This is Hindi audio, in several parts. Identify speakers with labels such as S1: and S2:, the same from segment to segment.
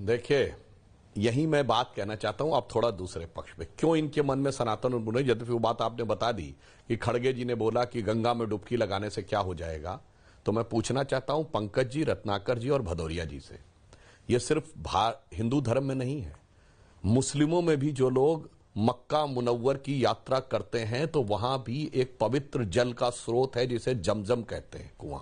S1: देखिए, यही मैं बात कहना चाहता हूं। अब थोड़ा दूसरे पक्ष पे क्यों इनके मन में सनातन और बुराई, यद्यपि वो बात आपने बता दी कि खड़गे जी ने बोला कि गंगा में डुबकी लगाने से क्या हो जाएगा, तो मैं पूछना चाहता हूं पंकज जी, रत्नाकर जी और भदौरिया जी से, ये सिर्फ हिंदू धर्म में नहीं है, मुस्लिमों में भी जो लोग मक्का मुनव्वर की यात्रा करते हैं तो वहां भी एक पवित्र जल का स्रोत है जिसे जमजम कहते हैं, कुआं,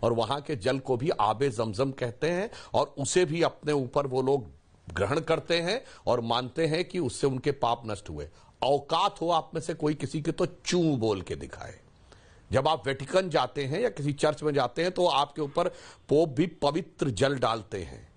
S1: और वहां के जल को भी आबे जमजम कहते हैं, और उसे भी अपने ऊपर वो लोग ग्रहण करते हैं और मानते हैं कि उससे उनके पाप नष्ट हुए। औकात हो आप में से कोई किसी के तो चू बोल के दिखाए। जब आप वेटिकन जाते हैं या किसी चर्च में जाते हैं तो आपके ऊपर पोप भी पवित्र जल डालते हैं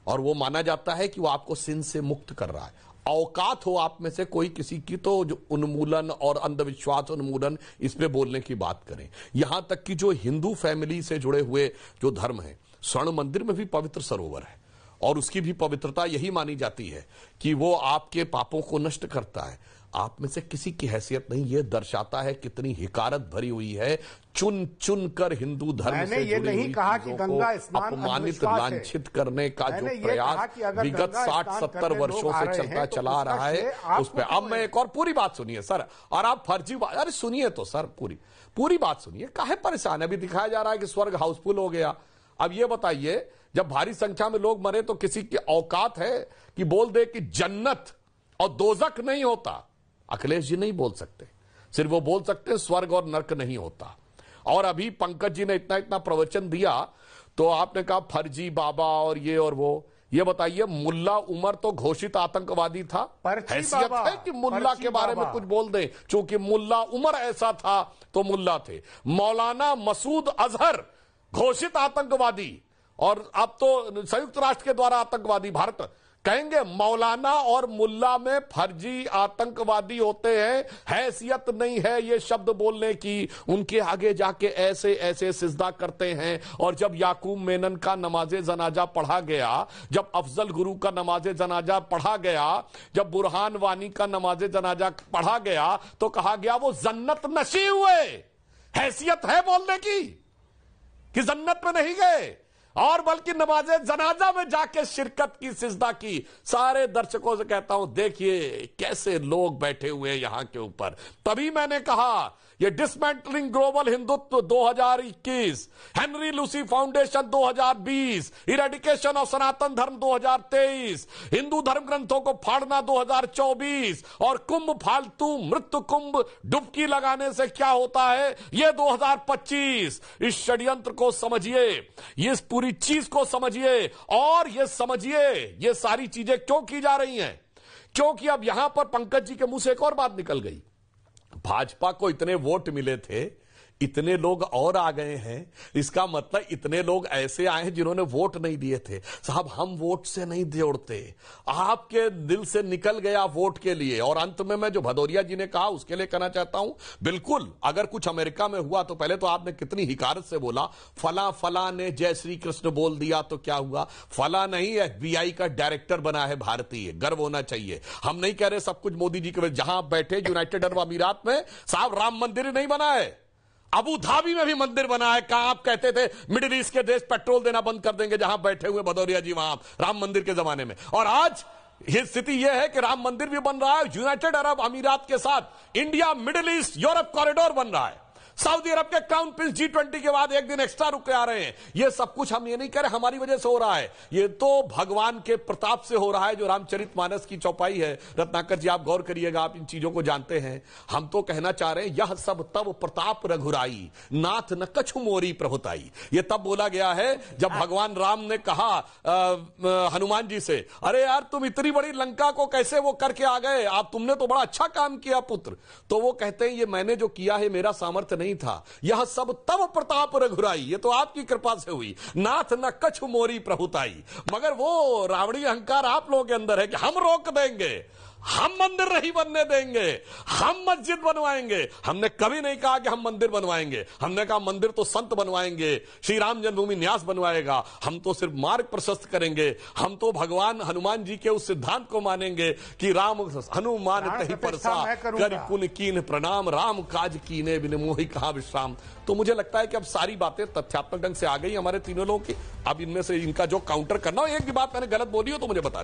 S1: और वो माना जाता है कि वो आपको सिन से मुक्त कर रहा है। औकात हो आप में से कोई किसी की तो जो उन्मूलन और अंधविश्वास उन्मूलन इस पे बोलने की बात करें। यहां तक कि जो हिंदू फैमिली से जुड़े हुए जो धर्म है, स्वर्ण मंदिर में भी पवित्र सरोवर है और उसकी भी पवित्रता यही मानी जाती है कि वो आपके पापों को नष्ट करता है। आप में से किसी की हैसियत नहीं, ये दर्शाता है कितनी हिकारत भरी हुई है चुन चुन कर हिंदू धर्म से जुड़ी हुई चीजों को अपमानित लांछित करने का जो प्रयास विगत 60-70 वर्षों से चलता चला रहा है उस पर। अब मैं एक और पूरी बात सुनिए सर, और आप फर्जी बात, अरे सुनिए तो सर, पूरी बात सुनिए, काहे परेशान है? अभी दिखाया जा रहा है कि स्वर्ग हाउसफुल हो गया। अब ये बताइए, जब भारी संख्या में लोग मरे तो किसी की औकात है कि बोल दे कि जन्नत और दोजख नहीं होता? अखिलेश जी नहीं बोल सकते, सिर्फ वो बोल सकते हैं स्वर्ग और नरक नहीं होता। और अभी पंकज जी ने इतना प्रवचन दिया तो आपने कहा फर्जी बाबा और ये और वो। ये बताइए, मुल्ला उमर तो घोषित आतंकवादी था? हैसियत है कि मुल्ला के बारे में कुछ बोल दें? चूंकि मुल्ला उमर ऐसा था तो मुल्ला थे। मौलाना मसूद अजहर घोषित आतंकवादी और अब तो संयुक्त राष्ट्र के द्वारा आतंकवादी भारत कहेंगे। मौलाना और मुल्ला में फर्जी आतंकवादी होते हैं, हैसियत नहीं है ये शब्द बोलने की। उनके आगे जाके ऐसे ऐसे सिजदा करते हैं। और जब याकूब मेनन का नमाजे जनाजा पढ़ा गया, जब अफजल गुरु का नमाजे जनाजा पढ़ा गया, जब बुरहान वानी का नमाजे जनाजा पढ़ा गया तो कहा गया वो जन्नत नशी हुए। हैसियत है बोलने की कि जन्नत में नहीं गए, और बल्कि नमाजे जनाजा में जाके शिरकत की, सिजदा की। सारे दर्शकों से कहता हूं, देखिए कैसे लोग बैठे हुए हैं यहां के ऊपर। तभी मैंने कहा ये dismantling global Hindutva 2021, Henry Luce foundation 2020, eradication of Sanatan Dharma 2023, Hindu धर्म ग्रंथों को फाड़ना 2024 और कुंभ फालतू मृत्यु कुंभ डुबकी लगाने से क्या होता है ये 2025। इस षड्यंत्र को समझिए, इस पूरी चीज को समझिए, और ये समझिए ये सारी चीजें क्यों की जा रही हैं। क्योंकि अब यहां पर पंकज जी के मुंह से एक और बात निकल गई। भाजपा को इतने वोट मिले थे, इतने लोग और आ गए हैं, इसका मतलब इतने लोग ऐसे आए हैं जिन्होंने वोट नहीं दिए थे। साहब, हम वोट से नहीं जोड़ते, आपके दिल से निकल गया वोट के लिए। और अंत में मैं जो भदौरिया जी ने कहा उसके लिए कहना चाहता हूं, बिल्कुल अगर कुछ अमेरिका में हुआ तो पहले तो आपने कितनी हिकारत से बोला, फला ने जय श्री कृष्ण बोल दिया तो क्या हुआ? फला नहीं, FBI का डायरेक्टर बना है भारतीय, गर्व होना चाहिए। हम नहीं कह रहे सब कुछ मोदी जी के, जहां बैठे यूनाइटेड अरब अमीरात में साहब राम मंदिर ही नहीं बना है, अबू धाबी में भी मंदिर बना है। कहां आप कहते थे मिडिल ईस्ट के देश पेट्रोल देना बंद कर देंगे, जहां बैठे हुए भदौरिया जी वहां राम मंदिर के जमाने में। और आज ये स्थिति यह है कि राम मंदिर भी बन रहा है, यूनाइटेड अरब अमीरात के साथ India middle east Europe corridor बन रहा है। सऊदी अरब के क्राउन प्रिंस G20 के बाद एक दिन एक्स्ट्रा रुक के आ रहे हैं। ये सब कुछ हम ये नहीं कह रहे हमारी वजह से हो रहा है, ये तो भगवान के प्रताप से हो रहा है, जो रामचरितमानस की चौपाई है। रत्नाकर जी आप गौर करिएगा, आप इन चीजों को जानते हैं। हम तो कहना चाह रहे हैं, यह सब तब प्रताप रघुराई, नाथ न कछु मोरी प्रभुताई। ये तब बोला गया है जब भगवान राम ने कहा हनुमान जी से, अरे यार तुम इतनी बड़ी लंका को कैसे वो करके आ गए, आप तुमने तो बड़ा अच्छा काम किया पुत्र। तो वो कहते हैं ये मैंने जो किया है मेरा सामर्थ्य नहीं था, यह सब तब प्रताप रघुराई, ये तो आपकी कृपा से हुई, नाथ न कछु मोरी प्रभुताई। मगर वो रावणी अहंकार आप लोगों के अंदर है कि हम रोक देंगे, हम मंदिर नहीं बनने देंगे, हम मस्जिद बनवाएंगे। हमने कभी नहीं कहा कि हम मंदिर बनवाएंगे, हमने कहा मंदिर तो संत बनवाएंगे, श्री राम जन्मभूमि न्यास बनवाएगा। हम तो सिर्फ मार्ग प्रशस्त करेंगे, हम तो भगवान हनुमान जी के उस सिद्धांत को मानेंगे कि राम हनुमान तही परसा कर पुन कीन प्रणाम, राम काज कीने बिन मोहि कहा विश्राम। तो मुझे लगता है कि अब सारी बातें तथ्यात्मक ढंग से आ गई हमारे तीनों लोगों की। अब इनमें से इनका जो काउंटर करना हो, एक भी बात मैंने गलत बोली हो तो मुझे बता